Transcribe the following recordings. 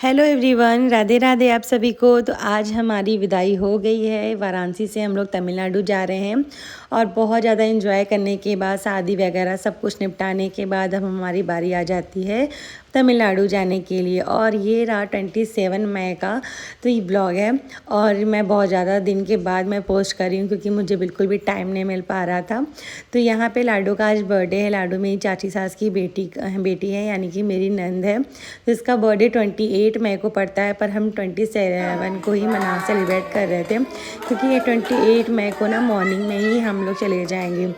Hello everyone, Radhe Radhe आप सभी को। तो आज हमारी विदाई हो गई है। वाराणसी से हम लोग तमिलनाडु जा रहे हैं और बहुत ज़्यादा एंजॉय करने के बाद, शादी वगैरह सब कुछ निपटाने के बाद अब हमारी बारी आ जाती है तमिलनाडु जाने के लिए। और ये रहा 27 मई का तो ये ब्लॉग है और मैं बहुत ज़्यादा दिन के बाद मैं पोस्ट कर रही हूँ क्योंकि मुझे बिल्कुल भी टाइम नहीं मिल पा रहा था। तो यहाँ पे लाडो का आज बर्थडे है। लाडो मेरी चाची सास की बेटी है, यानी कि मेरी नंद है। तो इसका बर्थडे 28 मई को पड़ता है, पर हम 27 को ही सेलिब्रेट कर रहे थे क्योंकि ये 28 मई को ना मॉर्निंग में ही हम लोग चले जाएंगे।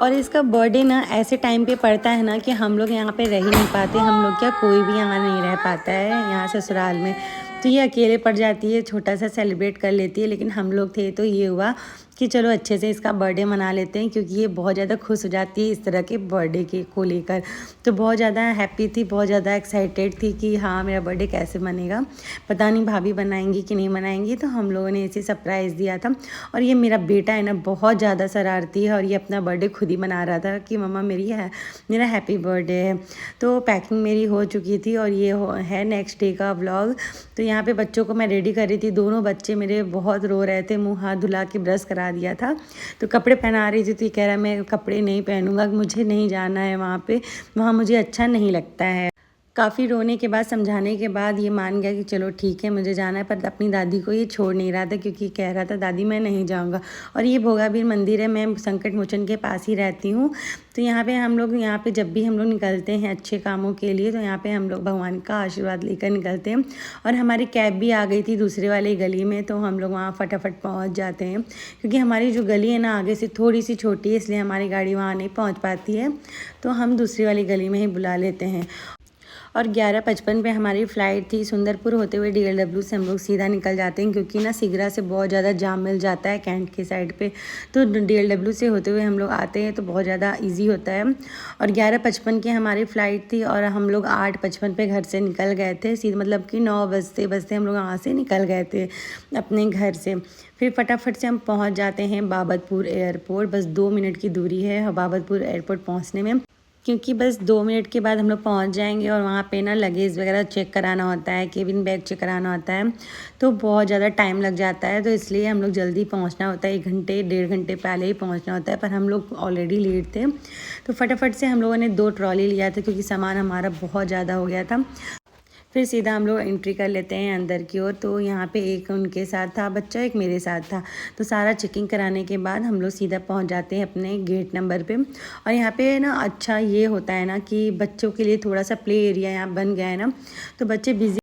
और इसका बर्थडे ना ऐसे टाइम पे पड़ता है ना कि हम लोग यहाँ पे रह ही नहीं पाते। हम लोग क्या, कोई भी यहाँ नहीं रह पाता है यहाँ ससुराल में। तो ये अकेले पड़ जाती है, छोटा सा सेलिब्रेट कर लेती है। लेकिन हम लोग थे तो ये हुआ कि चलो अच्छे से इसका बर्थडे मना लेते हैं, क्योंकि ये बहुत ज़्यादा खुश हो जाती है इस तरह के बर्थडे के को लेकर। तो बहुत ज़्यादा हैप्पी थी, बहुत ज़्यादा एक्साइटेड थी कि हाँ मेरा बर्थडे कैसे मनेगा, पता नहीं भाभी बनाएंगी कि नहीं बनाएंगी। तो हम लोगों ने इसे सरप्राइज़ दिया था। और ये मेरा बेटा है ना, बहुत ज़्यादा शरारती है और ये अपना बर्थडे खुद ही मना रहा था कि मम्मा मेरा हैप्पी बर्थडे है। तो पैकिंग मेरी हो चुकी थी और ये है नेक्स्ट डे का व्लॉग। तो यहाँ पे बच्चों को मैं रेडी कर रही थी। दोनों बच्चे मेरे बहुत रो रहे थे, मुँह हाथ धुला के ब्रश करा दिया था। तो कपड़े पहना रही थी तो ये कह रहा है मैं कपड़े नहीं पहनूंगा, मुझे नहीं जाना है वहाँ पे, वहाँ मुझे अच्छा नहीं लगता है। काफ़ी रोने के बाद, समझाने के बाद ये मान गया कि चलो ठीक है मुझे जाना है। पर अपनी दादी को ये छोड़ नहीं रहा था क्योंकि कह रहा था दादी मैं नहीं जाऊँगा। और ये भोगाबीर मंदिर है, मैं संकट मोचन के पास ही रहती हूँ। तो यहाँ पे हम लोग, यहाँ पे जब भी हम लोग निकलते हैं अच्छे कामों के लिए, तो यहाँ पे हम लोग भगवान का आशीर्वाद लेकर निकलते हैं। और हमारी कैब भी आ गई थी दूसरे वाली गली में, तो हम लोग वहाँ फटाफट पहुँच जाते हैं क्योंकि हमारी जो गली है ना आगे से थोड़ी सी छोटी है, इसलिए हमारी गाड़ी वहाँ नहीं पहुँच पाती है। तो हम दूसरी वाली गली में ही बुला लेते हैं। और 11:55 पे हमारी फ़्लाइट थी। सुंदरपुर होते हुए DLW से हम लोग सीधा निकल जाते हैं क्योंकि ना सिगरा से बहुत ज़्यादा जाम मिल जाता है कैंट की साइड पे। तो DLW से होते हुए हम लोग आते हैं तो बहुत ज़्यादा इजी होता है। और 11:55 की हमारी फ़्लाइट थी और हम लोग 8:55 पे घर से निकल गए थे। सीधे मतलब कि 9 बजते बजते हम लोग वहाँ से निकल गए थे अपने घर से। फिर फटाफट से हम पहुँच जाते हैं बाबतपुर एयरपोर्ट। बस 2 मिनट की दूरी है बाबतपुर एयरपोर्ट पहुँचने में, क्योंकि बस 2 मिनट के बाद हम लोग पहुंच जाएंगे। और वहाँ पे ना लगेज वगैरह चेक कराना होता है, केबिन बैग चेक कराना होता है, तो बहुत ज़्यादा टाइम लग जाता है। तो इसलिए हम लोग जल्दी पहुंचना होता है, 1 घंटे 1.5 घंटे पहले ही पहुंचना होता है। पर हम लोग ऑलरेडी लेट थे तो फटाफट से हम लोगों ने 2 ट्रॉली लिया था क्योंकि सामान हमारा बहुत ज़्यादा हो गया था। फिर सीधा हम लोग एंट्री कर लेते हैं अंदर की ओर। तो यहाँ पे एक उनके साथ था बच्चा, एक मेरे साथ था। तो सारा चेकिंग कराने के बाद हम लोग सीधा पहुँच जाते हैं अपने गेट नंबर पे। और यहाँ पे ना अच्छा ये होता है ना कि बच्चों के लिए थोड़ा सा प्ले एरिया यहाँ बन गया है ना, तो बच्चे बिजी